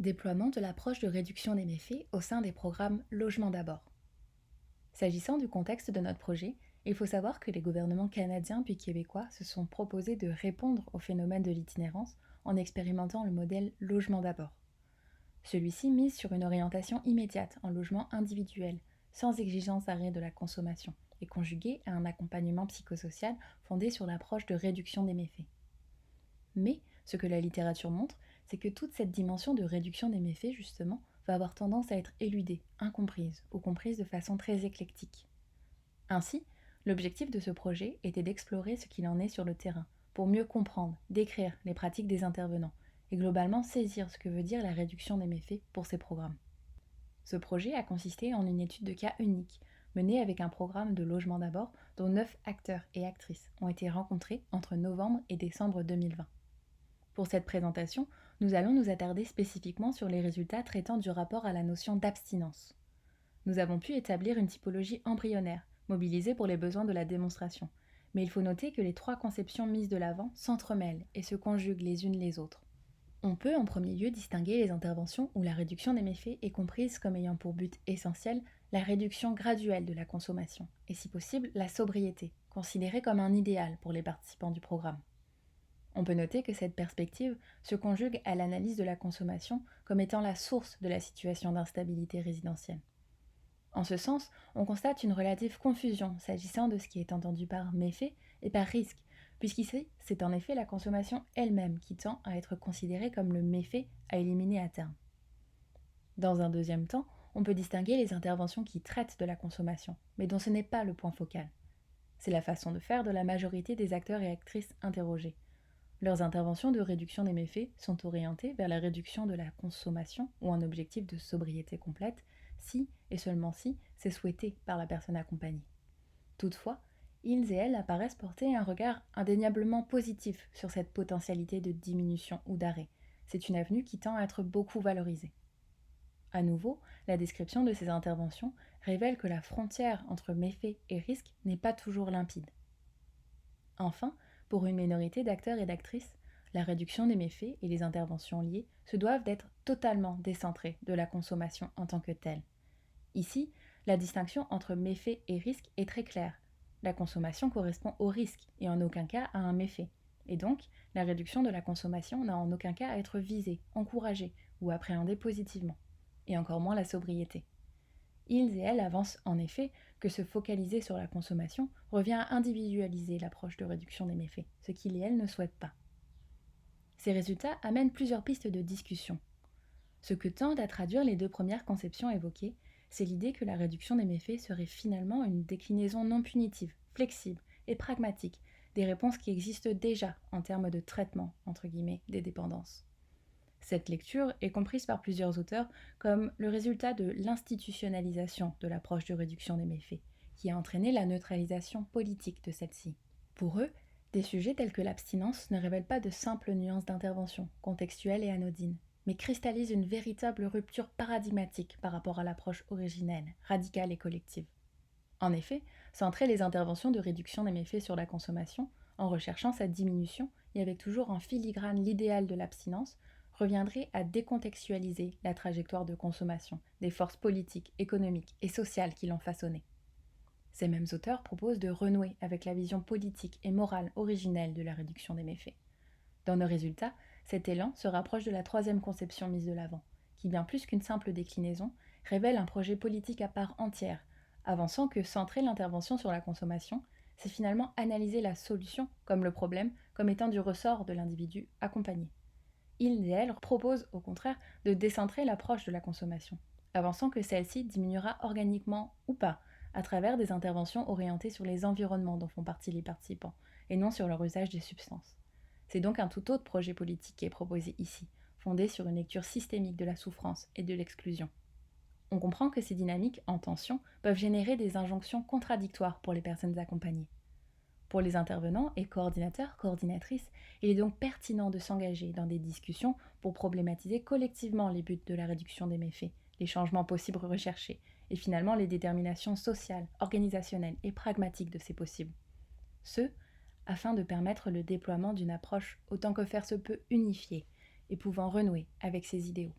Déploiement de l'approche de réduction des méfaits au sein des programmes Logement d'abord. S'agissant du contexte de notre projet, il faut savoir que les gouvernements canadiens puis québécois se sont proposés de répondre au phénomène de l'itinérance en expérimentant le modèle Logement d'abord. Celui-ci mise sur une orientation immédiate en logement individuel, sans exigence d'arrêt de la consommation, et conjugué à un accompagnement psychosocial fondé sur l'approche de réduction des méfaits. Mais ce que la littérature montre, c'est que toute cette dimension de réduction des méfaits, justement, va avoir tendance à être éludée, incomprise ou comprise de façon très éclectique. Ainsi, l'objectif de ce projet était d'explorer ce qu'il en est sur le terrain, pour mieux comprendre, décrire les pratiques des intervenants, et globalement saisir ce que veut dire la réduction des méfaits pour ces programmes. Ce projet a consisté en une étude de cas unique, menée avec un programme de logement d'abord dont 9 acteurs et actrices ont été rencontrés entre novembre et décembre 2020. Pour cette présentation, nous allons nous attarder spécifiquement sur les résultats traitant du rapport à la notion d'abstinence. Nous avons pu établir une typologie embryonnaire, mobilisée pour les besoins de la démonstration, mais il faut noter que les 3 conceptions mises de l'avant s'entremêlent et se conjuguent les unes les autres. On peut en premier lieu distinguer les interventions où la réduction des méfaits est comprise comme ayant pour but essentiel la réduction graduelle de la consommation, et si possible la sobriété, considérée comme un idéal pour les participants du programme. On peut noter que cette perspective se conjugue à l'analyse de la consommation comme étant la source de la situation d'instabilité résidentielle. En ce sens, on constate une relative confusion s'agissant de ce qui est entendu par méfait et par risque, puisqu'ici, c'est en effet la consommation elle-même qui tend à être considérée comme le méfait à éliminer à terme. Dans un deuxième temps, on peut distinguer les interventions qui traitent de la consommation, mais dont ce n'est pas le point focal. C'est la façon de faire de la majorité des acteurs et actrices interrogés. Leurs interventions de réduction des méfaits sont orientées vers la réduction de la consommation ou un objectif de sobriété complète, si et seulement si c'est souhaité par la personne accompagnée. Toutefois, ils et elles apparaissent porter un regard indéniablement positif sur cette potentialité de diminution ou d'arrêt. C'est une avenue qui tend à être beaucoup valorisée. À nouveau, la description de ces interventions révèle que la frontière entre méfaits et risques n'est pas toujours limpide. Enfin, pour une minorité d'acteurs et d'actrices, la réduction des méfaits et les interventions liées se doivent d'être totalement décentrées de la consommation en tant que telle. Ici, la distinction entre méfaits et risques est très claire. La consommation correspond au risque et en aucun cas à un méfait. Et donc, la réduction de la consommation n'a en aucun cas à être visée, encouragée ou appréhendée positivement. Et encore moins la sobriété. Ils et elles avancent en effet que se focaliser sur la consommation revient à individualiser l'approche de réduction des méfaits, ce qu'ils et elles ne souhaitent pas. Ces résultats amènent plusieurs pistes de discussion. Ce que tendent à traduire les 2 premières conceptions évoquées, c'est l'idée que la réduction des méfaits serait finalement une déclinaison non punitive, flexible et pragmatique des réponses qui existent déjà en termes de traitement, entre guillemets, des dépendances. Cette lecture est comprise par plusieurs auteurs comme le résultat de l'institutionnalisation de l'approche de réduction des méfaits, qui a entraîné la neutralisation politique de celle-ci. Pour eux, des sujets tels que l'abstinence ne révèlent pas de simples nuances d'intervention, contextuelles et anodines, mais cristallisent une véritable rupture paradigmatique par rapport à l'approche originelle, radicale et collective. En effet, centrer les interventions de réduction des méfaits sur la consommation, en recherchant sa diminution et avec toujours en filigrane l'idéal de l'abstinence, reviendrait à décontextualiser la trajectoire de consommation des forces politiques, économiques et sociales qui l'ont façonnée. Ces mêmes auteurs proposent de renouer avec la vision politique et morale originelle de la réduction des méfaits. Dans nos résultats, cet élan se rapproche de la 3e conception mise de l'avant, qui bien plus qu'une simple déclinaison, révèle un projet politique à part entière, avançant que centrer l'intervention sur la consommation, c'est finalement analyser la solution comme le problème, comme étant du ressort de l'individu accompagné. Ils et elles proposent au contraire de décentrer l'approche de la consommation, avançant que celle-ci diminuera organiquement ou pas, à travers des interventions orientées sur les environnements dont font partie les participants, et non sur leur usage des substances. C'est donc un tout autre projet politique qui est proposé ici, fondé sur une lecture systémique de la souffrance et de l'exclusion. On comprend que ces dynamiques en tension peuvent générer des injonctions contradictoires pour les personnes accompagnées. Pour les intervenants et coordinateurs, coordinatrices, il est donc pertinent de s'engager dans des discussions pour problématiser collectivement les buts de la réduction des méfaits, les changements possibles recherchés, et finalement les déterminations sociales, organisationnelles et pragmatiques de ces possibles. Ce, afin de permettre le déploiement d'une approche autant que faire se peut unifiée et pouvant renouer avec ses idéaux.